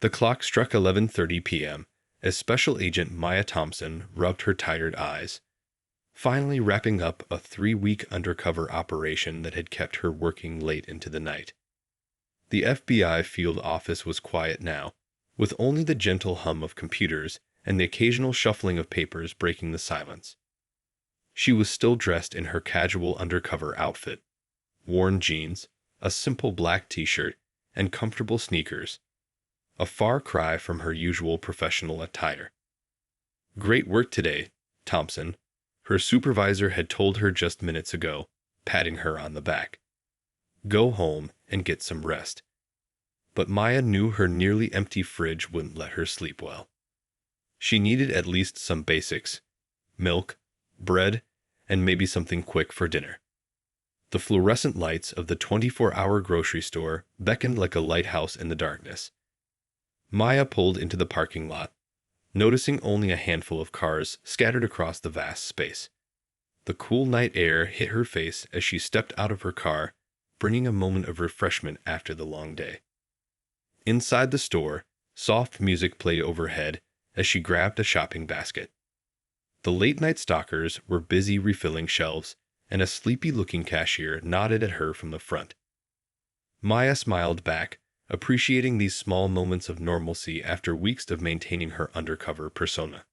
The clock struck 11:30 p.m. as Special Agent Maya Thompson rubbed her tired eyes, finally wrapping up a 3-week undercover operation that had kept her working late into the night. The FBI field office was quiet now, with only the gentle hum of computers and the occasional shuffling of papers breaking the silence. She was still dressed in her casual undercover outfit, worn jeans, a simple black t-shirt, and comfortable sneakers, a far cry from her usual professional attire. "Great work today, Thompson," her supervisor had told her just minutes ago, patting her on the back. "Go home and get some rest." But Maya knew her nearly empty fridge wouldn't let her sleep well. She needed at least some basics: milk, bread, and maybe something quick for dinner. The fluorescent lights of the 24-hour grocery store beckoned like a lighthouse in the darkness. Maya pulled into the parking lot, noticing only a handful of cars scattered across the vast space. The cool night air hit her face as she stepped out of her car, bringing a moment of refreshment after the long day. Inside the store, soft music played overhead as she grabbed a shopping basket. The late-night stockers were busy refilling shelves, and a sleepy-looking cashier nodded at her from the front. Maya smiled back, appreciating these small moments of normalcy after weeks of maintaining her undercover persona.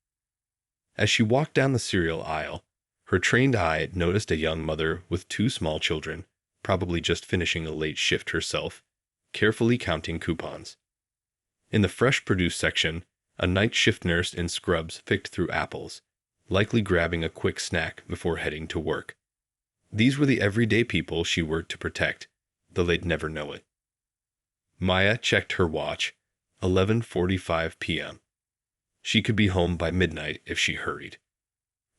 As she walked down the cereal aisle, her trained eye noticed a young mother with 2 small children, probably just finishing a late shift herself, carefully counting coupons. In the fresh produce section, a night shift nurse in scrubs picked through apples, likely grabbing a quick snack before heading to work. These were the everyday people she worked to protect, though they'd never know it. Maya checked her watch, 11:45 p.m. She could be home by midnight if she hurried.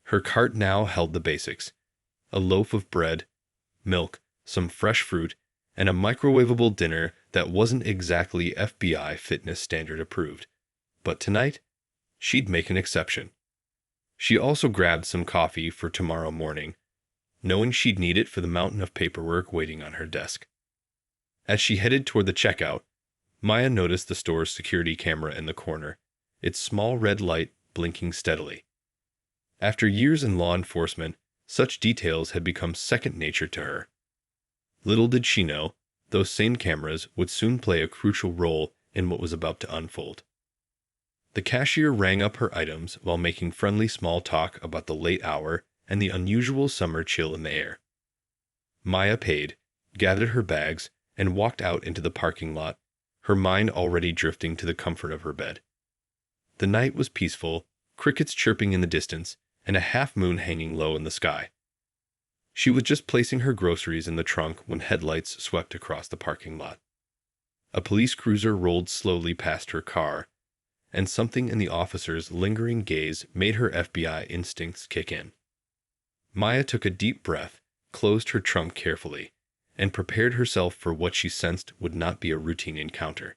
Her cart now held the basics: a loaf of bread, milk, some fresh fruit, and a microwavable dinner that wasn't exactly FBI fitness standard approved. But tonight, she'd make an exception. She also grabbed some coffee for tomorrow morning, knowing she'd need it for the mountain of paperwork waiting on her desk. As she headed toward the checkout, Maya noticed the store's security camera in the corner, its small red light blinking steadily. After years in law enforcement, such details had become second nature to her. Little did she know, those same cameras would soon play a crucial role in what was about to unfold. The cashier rang up her items while making friendly small talk about the late hour and the unusual summer chill in the air. Maya paid, gathered her bags, and walked out into the parking lot, her mind already drifting to the comfort of her bed. The night was peaceful, crickets chirping in the distance, and a half-moon hanging low in the sky. She was just placing her groceries in the trunk when headlights swept across the parking lot. A police cruiser rolled slowly past her car, and something in the officer's lingering gaze made her FBI instincts kick in. Maya took a deep breath, closed her trunk carefully, and prepared herself for what she sensed would not be a routine encounter.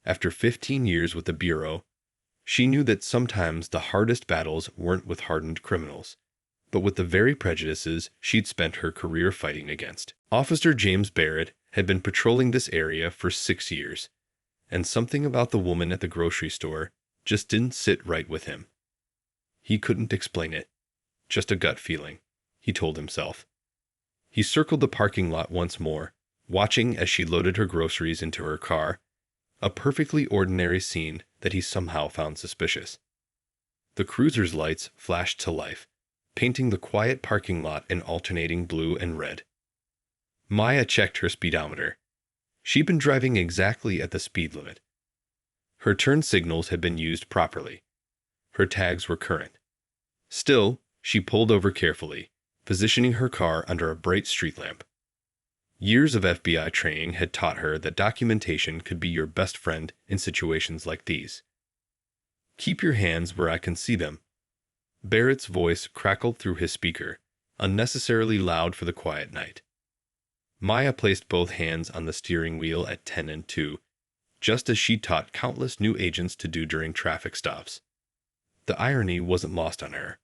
After 15 years with the Bureau, she knew that sometimes the hardest battles weren't with hardened criminals, but with the very prejudices she'd spent her career fighting against. Officer James Barrett had been patrolling this area for 6 years, and something about the woman at the grocery store just didn't sit right with him. He couldn't explain it. Just a gut feeling, he told himself. He circled the parking lot once more, watching as she loaded her groceries into her car, a perfectly ordinary scene that he somehow found suspicious. The cruiser's lights flashed to life, painting the quiet parking lot in alternating blue and red. Maya checked her speedometer. She'd been driving exactly at the speed limit. Her turn signals had been used properly. Her tags were current. Still, she pulled over carefully, positioning her car under a bright street lamp. Years of FBI training had taught her that documentation could be your best friend in situations like these. "Keep your hands where I can see them." Barrett's voice crackled through his speaker, unnecessarily loud for the quiet night. Maya placed both hands on the steering wheel at 10 and 2, just as she taught countless new agents to do during traffic stops. The irony wasn't lost on her.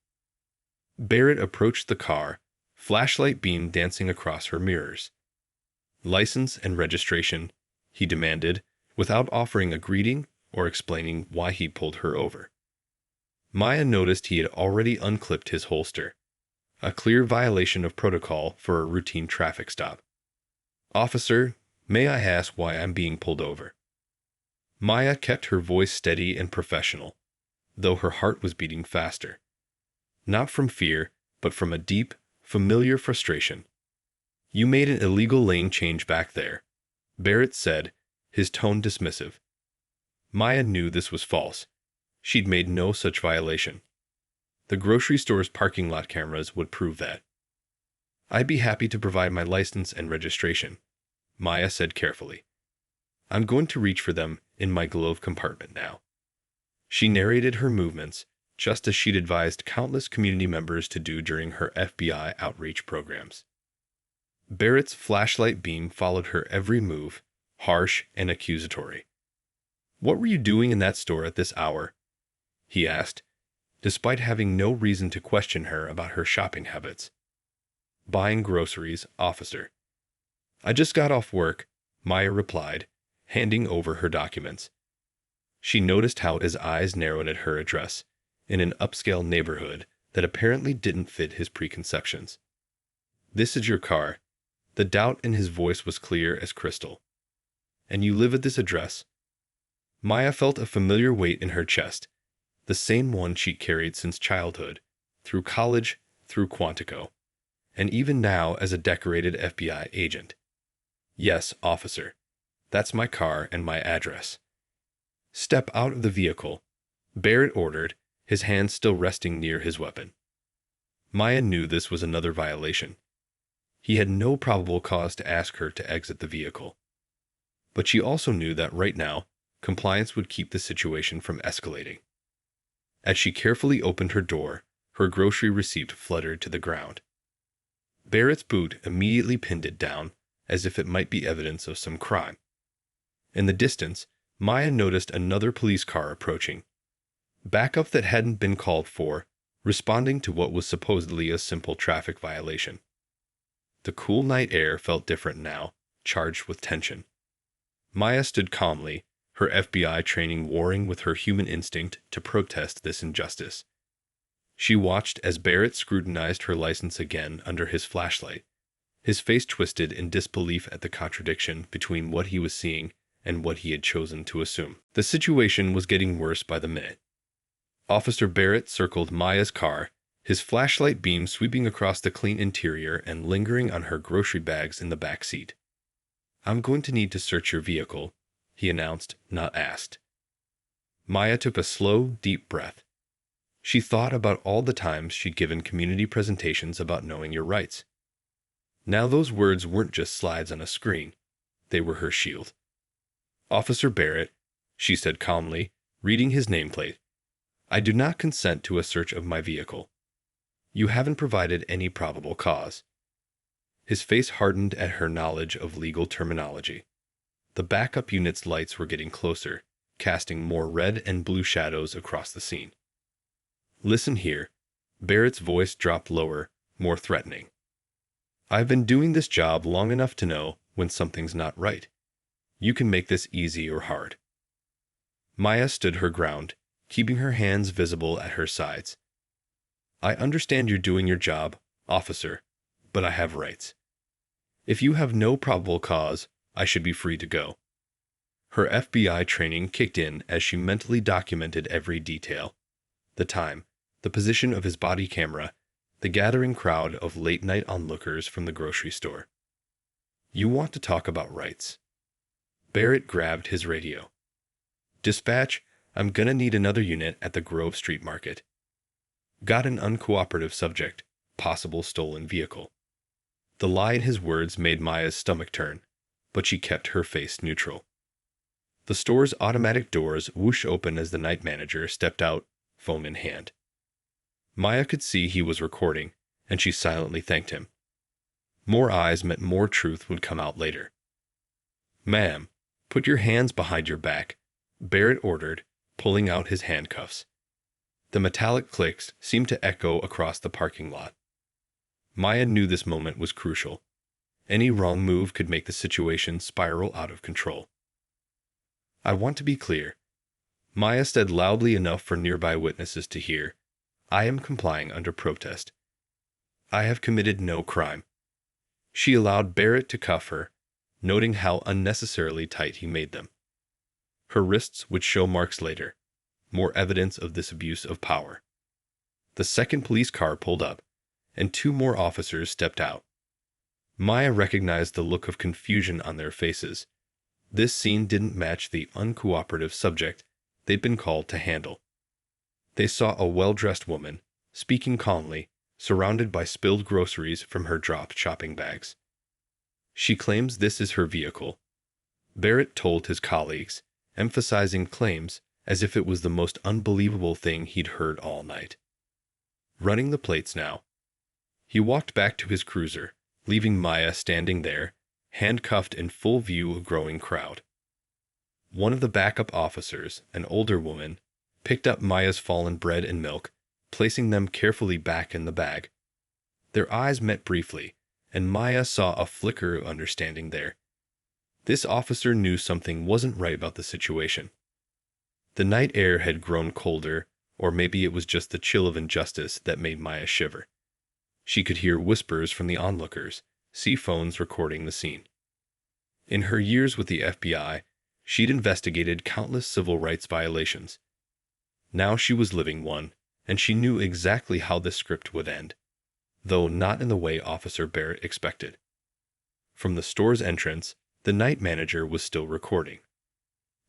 Barrett approached the car, flashlight beam dancing across her mirrors. "License and registration," he demanded, without offering a greeting or explaining why he pulled her over. Maya noticed he had already unclipped his holster, a clear violation of protocol for a routine traffic stop. "Officer, may I ask why I'm being pulled over?" Maya kept her voice steady and professional, though her heart was beating faster. Not from fear, but from a deep, familiar frustration. "You made an illegal lane change back there," Barrett said, his tone dismissive. Maya knew this was false. She'd made no such violation. The grocery store's parking lot cameras would prove that. "I'd be happy to provide my license and registration," Maya said carefully. "I'm going to reach for them in my glove compartment now." She narrated her movements, just as she'd advised countless community members to do during her FBI outreach programs. Barrett's flashlight beam followed her every move, harsh and accusatory. "What were you doing in that store at this hour?" he asked, despite having no reason to question her about her shopping habits. "Buying groceries, officer." "I just got off work," Maya replied, handing over her documents. She noticed how his eyes narrowed at her address, in an upscale neighborhood that apparently didn't fit his preconceptions. "This is your car." The doubt in his voice was clear as crystal. "And you live at this address?" Maya felt a familiar weight in her chest, the same one she'd carried since childhood, through college, through Quantico, and even now as a decorated FBI agent. "Yes, officer. That's my car and my address." "Step out of the vehicle," Barrett ordered, his hand still resting near his weapon. Maya knew this was another violation. He had no probable cause to ask her to exit the vehicle. But she also knew that right now, compliance would keep the situation from escalating. As she carefully opened her door, her grocery receipt fluttered to the ground. Barrett's boot immediately pinned it down, as if it might be evidence of some crime. In the distance, Maya noticed another police car approaching. Backup that hadn't been called for, responding to what was supposedly a simple traffic violation. The cool night air felt different now, charged with tension. Maya stood calmly, her FBI training warring with her human instinct to protest this injustice. She watched as Barrett scrutinized her license again under his flashlight, his face twisted in disbelief at the contradiction between what he was seeing and what he had chosen to assume. The situation was getting worse by the minute. Officer Barrett circled Maya's car, his flashlight beam sweeping across the clean interior and lingering on her grocery bags in the back seat. "I'm going to need to search your vehicle," he announced, not asked. Maya took a slow, deep breath. She thought about all the times she'd given community presentations about knowing your rights. Now those words weren't just slides on a screen. They were her shield. "Officer Barrett," she said calmly, reading his nameplate, "I do not consent to a search of my vehicle. You haven't provided any probable cause." His face hardened at her knowledge of legal terminology. The backup unit's lights were getting closer, casting more red and blue shadows across the scene. "Listen here." Barrett's voice dropped lower, more threatening. "I've been doing this job long enough to know when something's not right. You can make this easy or hard." Maya stood her ground, keeping her hands visible at her sides. "I understand you're doing your job, officer, but I have rights. If you have no probable cause, I should be free to go." Her FBI training kicked in as she mentally documented every detail. The time, the position of his body camera, the gathering crowd of late-night onlookers from the grocery store. "You want to talk about rights." Barrett grabbed his radio. "Dispatch, I'm gonna need another unit at the Grove Street Market. Got an uncooperative subject, possible stolen vehicle." The lie in his words made Maya's stomach turn, but she kept her face neutral. The store's automatic doors whooshed open as the night manager stepped out, phone in hand. Maya could see he was recording, and she silently thanked him. More eyes meant more truth would come out later. "Ma'am, put your hands behind your back," Barrett ordered, pulling out his handcuffs. The metallic clicks seemed to echo across the parking lot. Maya knew this moment was crucial. Any wrong move could make the situation spiral out of control. I want to be clear. Maya said loudly enough for nearby witnesses to hear. I am complying under protest. I have committed no crime. She allowed Barrett to cuff her, noting how unnecessarily tight he made them. Her wrists would show marks later, more evidence of this abuse of power. The second police car pulled up, and 2 more officers stepped out. Maya recognized the look of confusion on their faces. This scene didn't match the uncooperative subject they'd been called to handle. They saw a well-dressed woman, speaking calmly, surrounded by spilled groceries from her dropped shopping bags. She claims this is her vehicle. Barrett told his colleagues, emphasizing claims as if it was the most unbelievable thing he'd heard all night. Running the plates now. He walked back to his cruiser, leaving Maya standing there, handcuffed in full view of a growing crowd. One of the backup officers, an older woman, picked up Maya's fallen bread and milk, placing them carefully back in the bag. Their eyes met briefly, and Maya saw a flicker of understanding there. This officer knew something wasn't right about the situation. The night air had grown colder, or maybe it was just the chill of injustice that made Maya shiver. She could hear whispers from the onlookers, see phones recording the scene. In her years with the FBI, she'd investigated countless civil rights violations. Now she was living one, and she knew exactly how the script would end, though not in the way Officer Barrett expected. From the store's entrance, the night manager was still recording.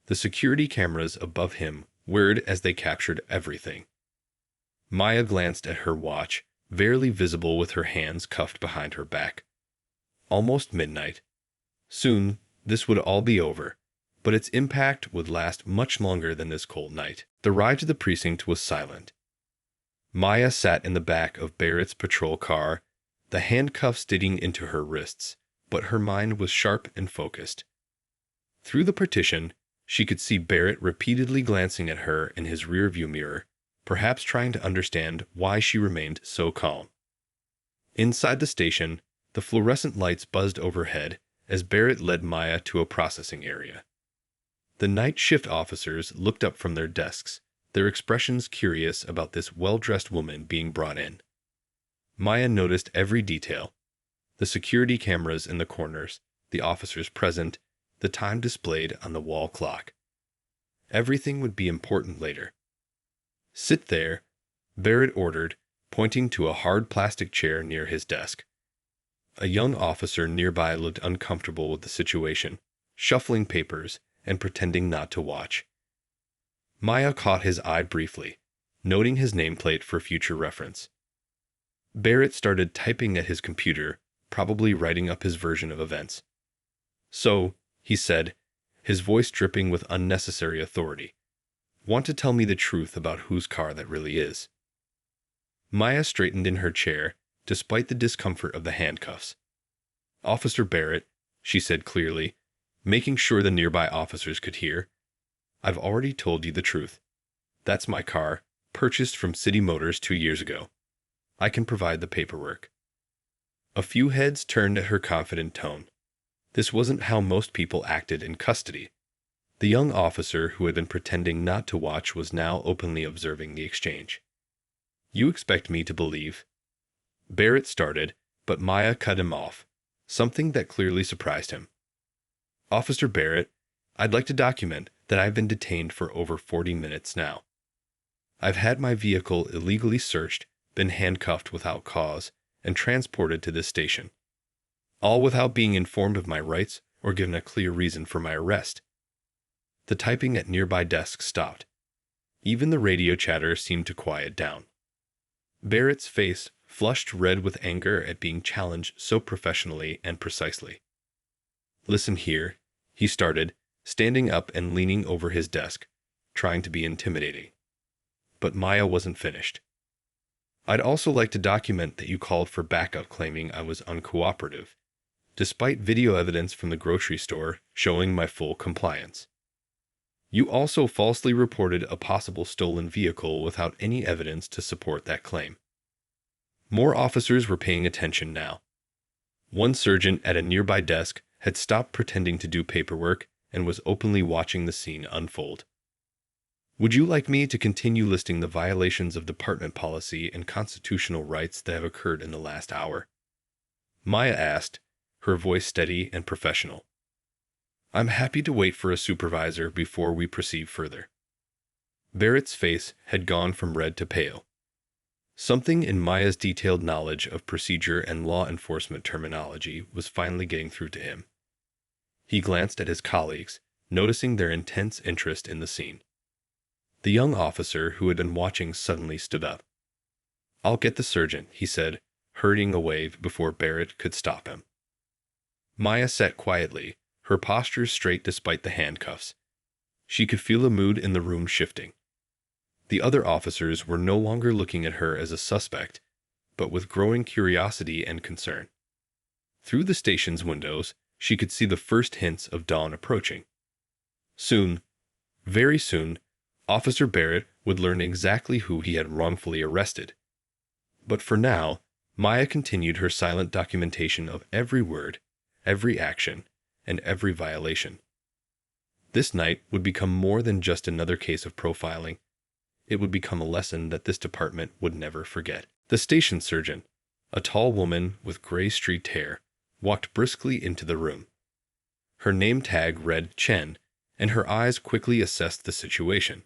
The security cameras above him whirred as they captured everything. Maya glanced at her watch, barely visible with her hands cuffed behind her back. Almost midnight. Soon, this would all be over, but its impact would last much longer than this cold night. The ride to the precinct was silent. Maya sat in the back of Barrett's patrol car, the handcuffs digging into her wrists, but her mind was sharp and focused. Through the partition, she could see Barrett repeatedly glancing at her in his rearview mirror, perhaps trying to understand why she remained so calm. Inside the station, the fluorescent lights buzzed overhead as Barrett led Maya to a processing area. The night shift officers looked up from their desks, their expressions curious about this well-dressed woman being brought in. Maya noticed every detail: the security cameras in the corners, the officers present, the time displayed on the wall clock. Everything would be important later. "Sit there," Barrett ordered, pointing to a hard plastic chair near his desk. A young officer nearby looked uncomfortable with the situation, shuffling papers and pretending not to watch. Maya caught his eye briefly, noting his nameplate for future reference. Barrett started typing at his computer, probably writing up his version of events. "So," he said, his voice dripping with unnecessary authority, "want to tell me the truth about whose car that really is?" Maya straightened in her chair, despite the discomfort of the handcuffs. "Officer Barrett," she said clearly, making sure the nearby officers could hear, "I've already told you the truth. That's my car, purchased from City Motors 2 years ago. I can provide the paperwork." A few heads turned at her confident tone. This wasn't how most people acted in custody. The young officer who had been pretending not to watch was now openly observing the exchange. "You expect me to believe?" Barrett started, but Maya cut him off, something that clearly surprised him. "Officer Barrett, I'd like to document that I've been detained for over 40 minutes now. I've had my vehicle illegally searched, been handcuffed without cause, and transported to this station, all without being informed of my rights or given a clear reason for my arrest." The typing at nearby desks stopped. Even the radio chatter seemed to quiet down. Barrett's face flushed red with anger at being challenged so professionally and precisely. "Listen here," he started, standing up and leaning over his desk, trying to be intimidating. But Maya wasn't finished. "I'd also like to document that you called for backup claiming I was uncooperative, despite video evidence from the grocery store showing my full compliance. You also falsely reported a possible stolen vehicle without any evidence to support that claim." More officers were paying attention now. One sergeant at a nearby desk had stopped pretending to do paperwork and was openly watching the scene unfold. Would you like me to continue listing the violations of department policy and constitutional rights that have occurred in the last hour? Maya asked, her voice steady and professional. I'm happy to wait for a supervisor before we proceed further. Barrett's face had gone from red to pale. Something in Maya's detailed knowledge of procedure and law enforcement terminology was finally getting through to him. He glanced at his colleagues, noticing their intense interest in the scene. The young officer who had been watching suddenly stood up. I'll get the surgeon, he said, hurrying away before Barrett could stop him. Maya sat quietly, her posture straight despite the handcuffs. She could feel the mood in the room shifting. The other officers were no longer looking at her as a suspect, but with growing curiosity and concern. Through the station's windows, she could see the first hints of dawn approaching. Soon, very soon, Officer Barrett would learn exactly who he had wrongfully arrested. But for now, Maya continued her silent documentation of every word, every action, and every violation. This night would become more than just another case of profiling. It would become a lesson that this department would never forget. The station surgeon, a tall woman with gray-streaked hair, walked briskly into the room. Her name tag read Chen, and her eyes quickly assessed the situation.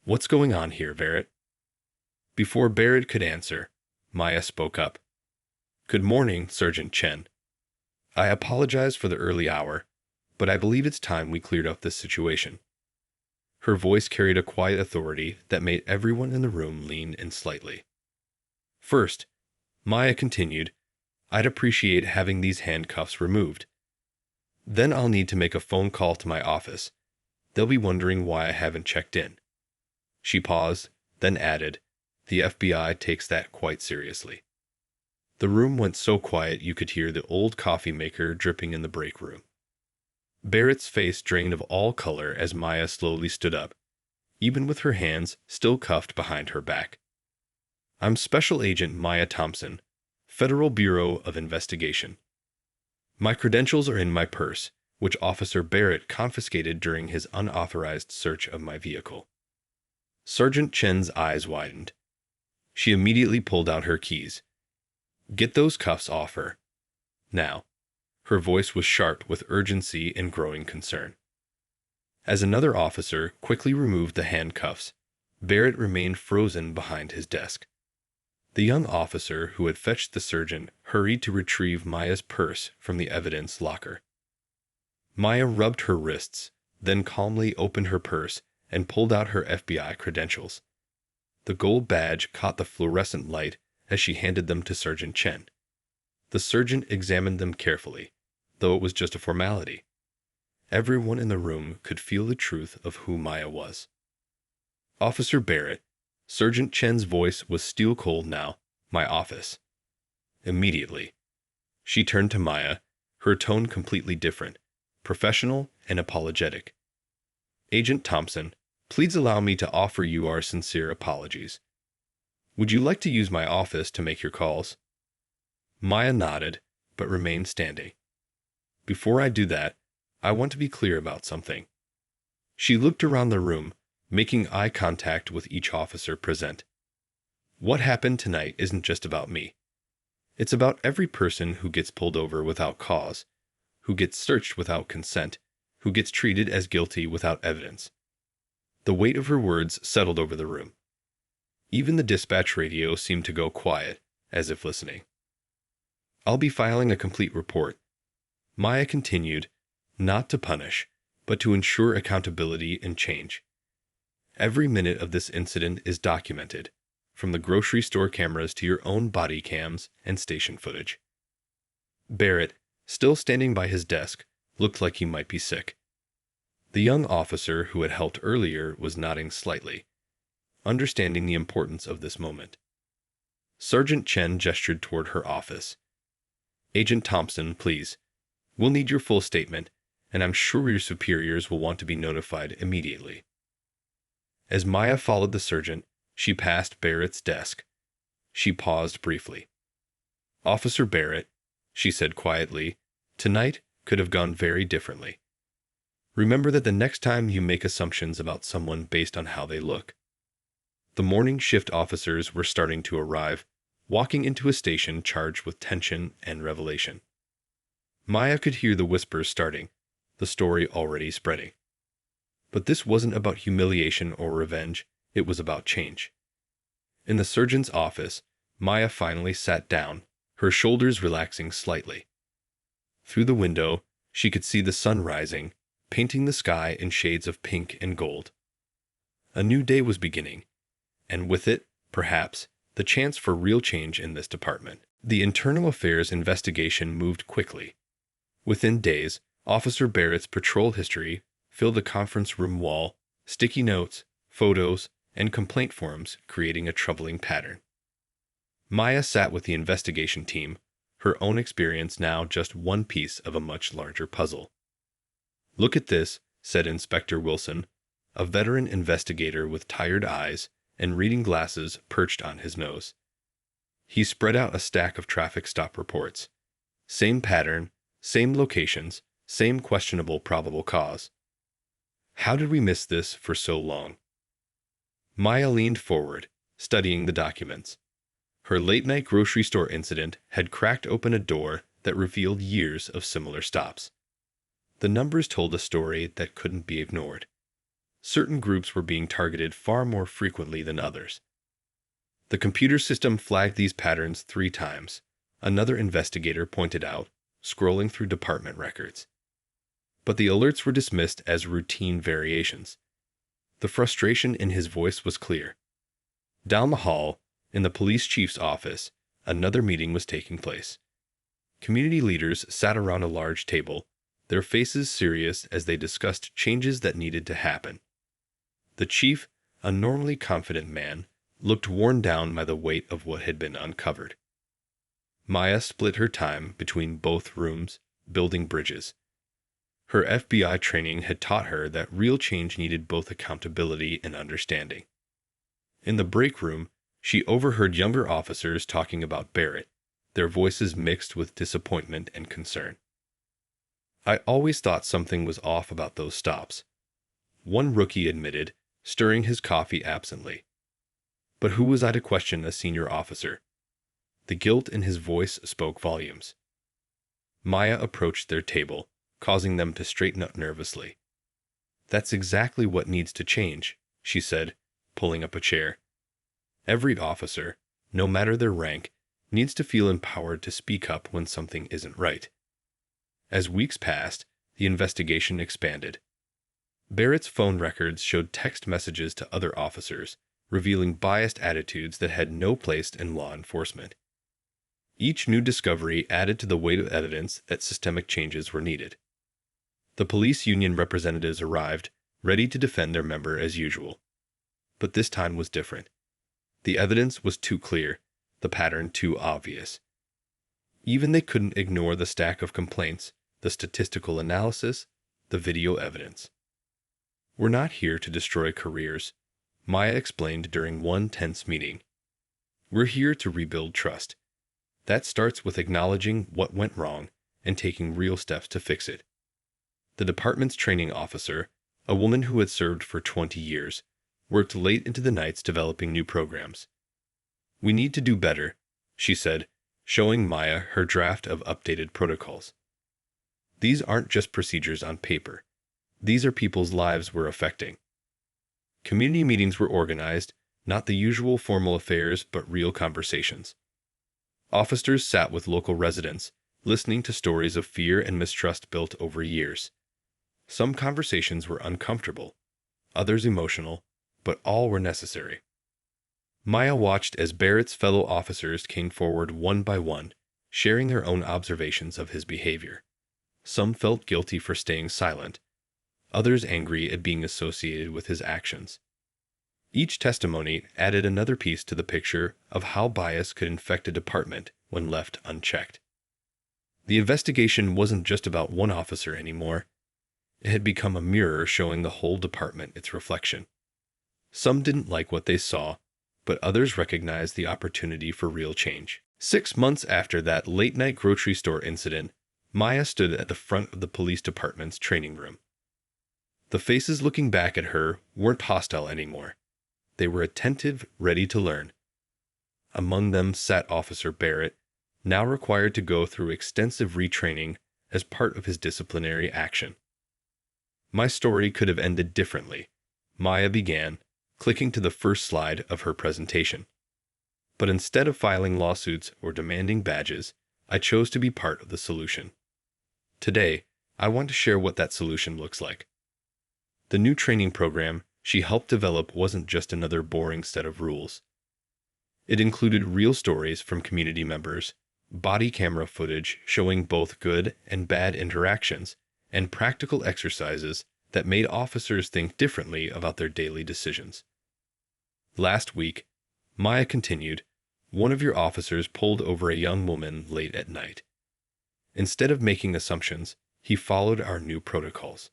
What's going on here, Barrett? Before Barrett could answer, Maya spoke up. Good morning, Sergeant Chen. I apologize for the early hour, but I believe it's time we cleared up this situation. Her voice carried a quiet authority that made everyone in the room lean in slightly. First, Maya continued, I'd appreciate having these handcuffs removed. Then I'll need to make a phone call to my office. They'll be wondering why I haven't checked in. She paused, then added, the FBI takes that quite seriously. The room went so quiet you could hear the old coffee maker dripping in the break room. Barrett's face drained of all color as Maya slowly stood up, even with her hands still cuffed behind her back. I'm Special Agent Maya Thompson, Federal Bureau of Investigation. My credentials are in my purse, which Officer Barrett confiscated during his unauthorized search of my vehicle. Sergeant Chen's eyes widened. She immediately pulled out her keys. Get those cuffs off her. Now. Her voice was sharp with urgency and growing concern. As another officer quickly removed the handcuffs, Barrett remained frozen behind his desk. The young officer who had fetched the surgeon hurried to retrieve Maya's purse from the evidence locker. Maya rubbed her wrists, then calmly opened her purse and pulled out her FBI credentials. The gold badge caught the fluorescent light as she handed them to Sergeant Chen. The surgeon examined them carefully, though it was just a formality. Everyone in the room could feel the truth of who Maya was. Officer Barrett, Sergeant Chen's voice was steel cold now, my office. Immediately. She turned to Maya, her tone completely different, professional and apologetic. Agent Thompson, please allow me to offer you our sincere apologies. Would you like to use my office to make your calls? Maya nodded, but remained standing. Before I do that, I want to be clear about something. She looked around the room, making eye contact with each officer present. What happened tonight isn't just about me. It's about every person who gets pulled over without cause, who gets searched without consent, who gets treated as guilty without evidence. The weight of her words settled over the room. Even the dispatch radio seemed to go quiet, as if listening. I'll be filing a complete report. Maya continued, not to punish, but to ensure accountability and change. Every minute of this incident is documented, from the grocery store cameras to your own body cams and station footage. Barrett, still standing by his desk, looked like he might be sick. The young officer who had helped earlier was nodding slightly, understanding the importance of this moment. Sergeant Chen gestured toward her office. Agent Thompson, please. We'll need your full statement, and I'm sure your superiors will want to be notified immediately. As Maya followed the sergeant, she passed Barrett's desk. She paused briefly. Officer Barrett, she said quietly, tonight could have gone very differently. Remember that the next time you make assumptions about someone based on how they look. The morning shift officers were starting to arrive, walking into a station charged with tension and revelation. Maya could hear the whispers starting, the story already spreading. But this wasn't about humiliation or revenge, it was about change. In the surgeon's office, Maya finally sat down, her shoulders relaxing slightly. Through the window, she could see the sun rising, painting the sky in shades of pink and gold. A new day was beginning, and with it, perhaps, the chance for real change in this department. The internal affairs investigation moved quickly. Within days, Officer Barrett's patrol history filled the conference room wall, sticky notes, photos, and complaint forms creating a troubling pattern. Maya sat with the investigation team, her own experience now just one piece of a much larger puzzle. "Look at this," said Inspector Wilson, a veteran investigator with tired eyes and reading glasses perched on his nose. He spread out a stack of traffic stop reports. Same pattern, same locations, same questionable probable cause. How did we miss this for so long? Maya leaned forward, studying the documents. Her late-night grocery store incident had cracked open a door that revealed years of similar stops. The numbers told a story that couldn't be ignored. Certain groups were being targeted far more frequently than others. The computer system flagged these patterns 3 times, another investigator pointed out, scrolling through department records. But the alerts were dismissed as routine variations. The frustration in his voice was clear. Down the hall, in the police chief's office, another meeting was taking place. Community leaders sat around a large table, their faces serious as they discussed changes that needed to happen. The chief, a normally confident man, looked worn down by the weight of what had been uncovered. Maya split her time between both rooms, building bridges. Her FBI training had taught her that real change needed both accountability and understanding. In the break room, she overheard younger officers talking about Barrett, their voices mixed with disappointment and concern. "I always thought something was off about those stops," one rookie admitted, stirring his coffee absently. But who was I to question a senior officer? The guilt in his voice spoke volumes. Maya approached their table, causing them to straighten up nervously. "That's exactly what needs to change," she said, pulling up a chair. "Every officer, no matter their rank, needs to feel empowered to speak up when something isn't right." As weeks passed, the investigation expanded. Barrett's phone records showed text messages to other officers, revealing biased attitudes that had no place in law enforcement. Each new discovery added to the weight of evidence that systemic changes were needed. The police union representatives arrived, ready to defend their member as usual. But this time was different. The evidence was too clear, the pattern too obvious. Even they couldn't ignore the stack of complaints, the statistical analysis, the video evidence. "We're not here to destroy careers," Maya explained during one tense meeting. "We're here to rebuild trust. That starts with acknowledging what went wrong and taking real steps to fix it." The department's training officer, a woman who had served for 20 years, worked late into the nights developing new programs. "We need to do better," she said, showing Maya her draft of updated protocols. "These aren't just procedures on paper. These are people's lives we're affecting." Community meetings were organized, not the usual formal affairs, but real conversations. Officers sat with local residents, listening to stories of fear and mistrust built over years. Some conversations were uncomfortable, others emotional, but all were necessary. Maya watched as Barrett's fellow officers came forward one by one, sharing their own observations of his behavior. Some felt guilty for staying silent, others angry at being associated with his actions. Each testimony added another piece to the picture of how bias could infect a department when left unchecked. The investigation wasn't just about one officer anymore. It had become a mirror showing the whole department its reflection. Some didn't like what they saw, but others recognized the opportunity for real change. 6 months after that late-night grocery store incident, Maya stood at the front of the police department's training room. The faces looking back at her weren't hostile anymore. They were attentive, ready to learn. Among them sat Officer Barrett, now required to go through extensive retraining as part of his disciplinary action. My story could have ended differently, Maya began, clicking to the first slide of her presentation. But instead of filing lawsuits or demanding badges, I chose to be part of the solution. Today, I want to share what that solution looks like. The new training program she helped develop wasn't just another boring set of rules. It included real stories from community members, body camera footage showing both good and bad interactions, and practical exercises that made officers think differently about their daily decisions. Last week, Maya continued, one of your officers pulled over a young woman late at night. Instead of making assumptions, he followed our new protocols.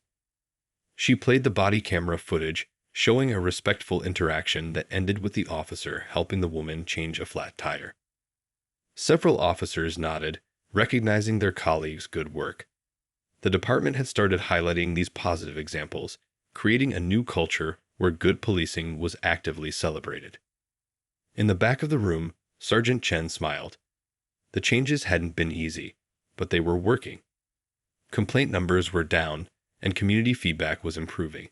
She played the body camera footage, showing a respectful interaction that ended with the officer helping the woman change a flat tire. Several officers nodded, recognizing their colleagues' good work. The department had started highlighting these positive examples, creating a new culture where good policing was actively celebrated. In the back of the room, Sergeant Chen smiled. The changes hadn't been easy, but they were working. Complaint numbers were down, and community feedback was improving.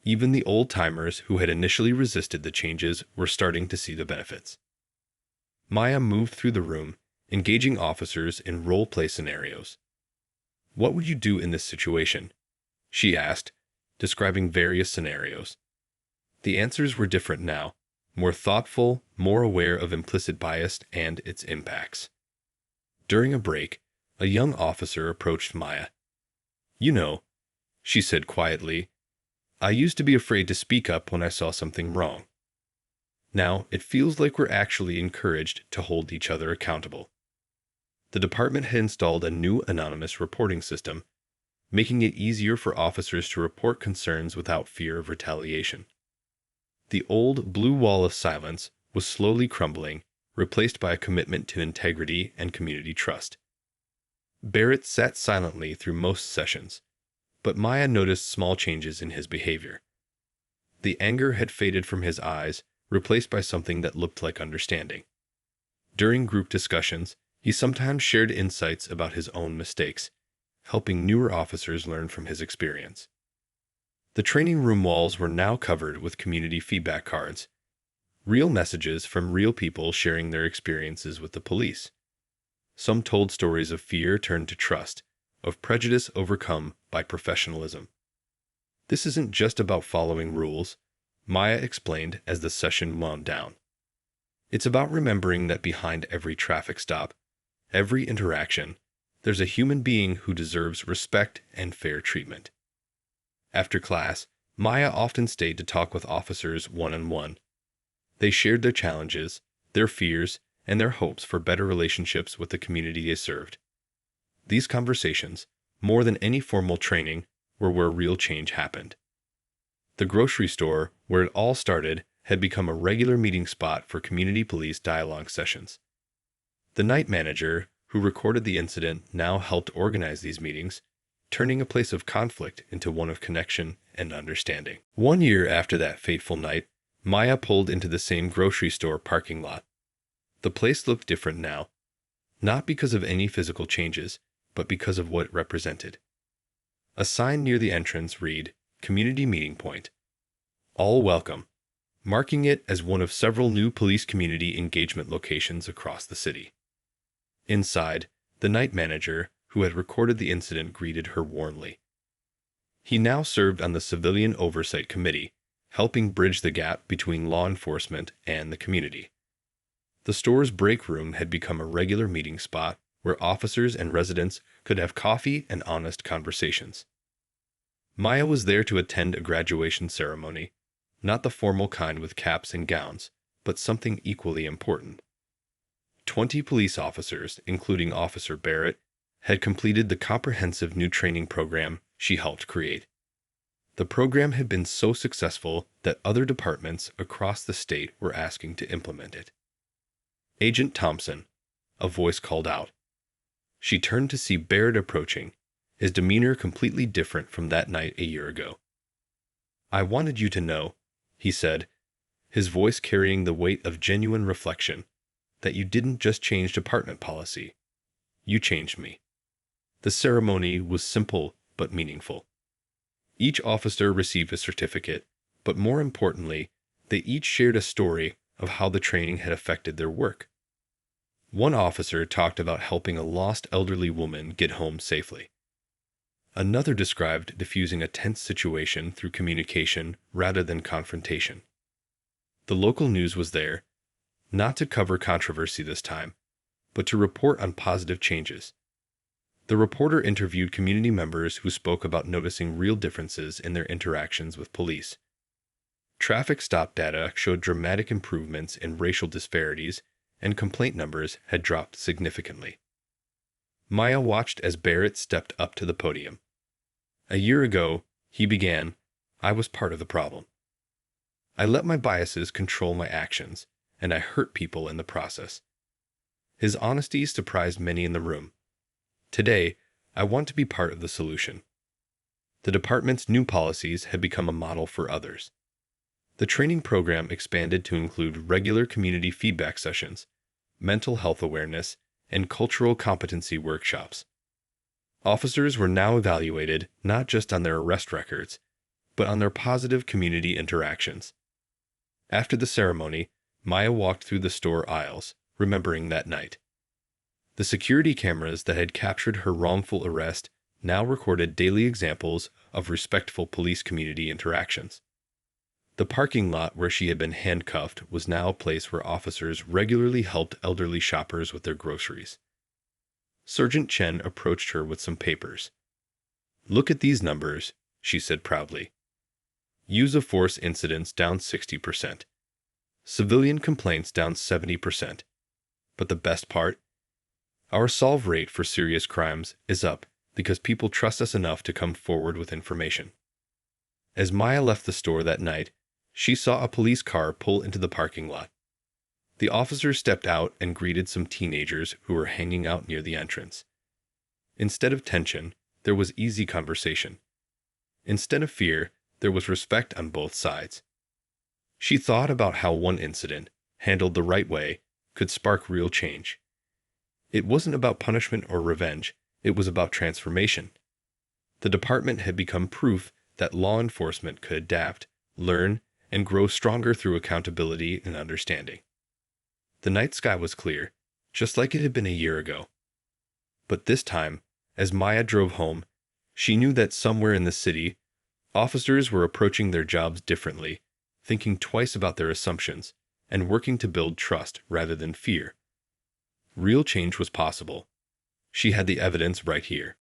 Even the old-timers who had initially resisted the changes were starting to see the benefits. Maya moved through the room, engaging officers in role-play scenarios. What would you do in this situation? She asked, describing various scenarios. The answers were different now, more thoughtful, more aware of implicit bias and its impacts. During a break, a young officer approached Maya. You know, she said quietly, I used to be afraid to speak up when I saw something wrong. Now, it feels like we're actually encouraged to hold each other accountable. The department had installed a new anonymous reporting system, making it easier for officers to report concerns without fear of retaliation. The old blue wall of silence was slowly crumbling, replaced by a commitment to integrity and community trust. Barrett sat silently through most sessions, but Maya noticed small changes in his behavior. The anger had faded from his eyes, replaced by something that looked like understanding. During group discussions, he sometimes shared insights about his own mistakes, helping newer officers learn from his experience. The training room walls were now covered with community feedback cards, real messages from real people sharing their experiences with the police. Some told stories of fear turned to trust, of prejudice overcome by professionalism. This isn't just about following rules, Maya explained as the session wound down. It's about remembering that behind every traffic stop, every interaction, there's a human being who deserves respect and fair treatment. After class, Maya often stayed to talk with officers one-on-one. They shared their challenges, their fears, and their hopes for better relationships with the community they served. These conversations, more than any formal training, were where real change happened. The grocery store, where it all started, had become a regular meeting spot for community police dialogue sessions. The night manager, who recorded the incident, now helped organize these meetings, turning a place of conflict into one of connection and understanding. 1 year after that fateful night, Maya pulled into the same grocery store parking lot. The place looked different now, not because of any physical changes, but because of what it represented. A sign near the entrance read, Community Meeting Point. All welcome, marking it as one of several new police community engagement locations across the city. Inside, the night manager, who had recorded the incident, greeted her warmly. He now served on the Civilian Oversight Committee, helping bridge the gap between law enforcement and the community. The store's break room had become a regular meeting spot where officers and residents could have coffee and honest conversations. Maya was there to attend a graduation ceremony, not the formal kind with caps and gowns, but something equally important. 20 police officers, including Officer Barrett, had completed the comprehensive new training program she helped create. The program had been so successful that other departments across the state were asking to implement it. Agent Thompson, a voice called out. She turned to see Barrett approaching, his demeanor completely different from that night a year ago. "I wanted you to know," he said, his voice carrying the weight of genuine reflection, "that you didn't just change department policy. You changed me." The ceremony was simple but meaningful. Each officer received a certificate, but more importantly, they each shared a story of how the training had affected their work. One officer talked about helping a lost elderly woman get home safely. Another described diffusing a tense situation through communication rather than confrontation. The local news was there, not to cover controversy this time, but to report on positive changes. The reporter interviewed community members who spoke about noticing real differences in their interactions with police. Traffic stop data showed dramatic improvements in racial disparities, and complaint numbers had dropped significantly. Maya watched as Barrett stepped up to the podium. "A year ago," he began, "I was part of the problem. I let my biases control my actions, and I hurt people in the process." His honesty surprised many in the room. "Today, I want to be part of the solution." The department's new policies had become a model for others. The training program expanded to include regular community feedback sessions, mental health awareness, and cultural competency workshops. Officers were now evaluated not just on their arrest records, but on their positive community interactions. After the ceremony, Maya walked through the store aisles, remembering that night. The security cameras that had captured her wrongful arrest now recorded daily examples of respectful police community interactions. The parking lot where she had been handcuffed was now a place where officers regularly helped elderly shoppers with their groceries. Sergeant Chen approached her with some papers. "Look at these numbers," she said proudly. "Use of force incidents down 60%. Civilian complaints down 70%. But the best part? Our solve rate for serious crimes is up because people trust us enough to come forward with information." As Maya left the store that night, she saw a police car pull into the parking lot. The officer stepped out and greeted some teenagers who were hanging out near the entrance. Instead of tension, there was easy conversation. Instead of fear, there was respect on both sides. She thought about how one incident, handled the right way, could spark real change. It wasn't about punishment or revenge, it was about transformation. The department had become proof that law enforcement could adapt, learn, and grow stronger through accountability and understanding. The night sky was clear, just like it had been a year ago. But this time, as Maya drove home, she knew that somewhere in the city, officers were approaching their jobs differently, thinking twice about their assumptions, and working to build trust rather than fear. Real change was possible. She had the evidence right here.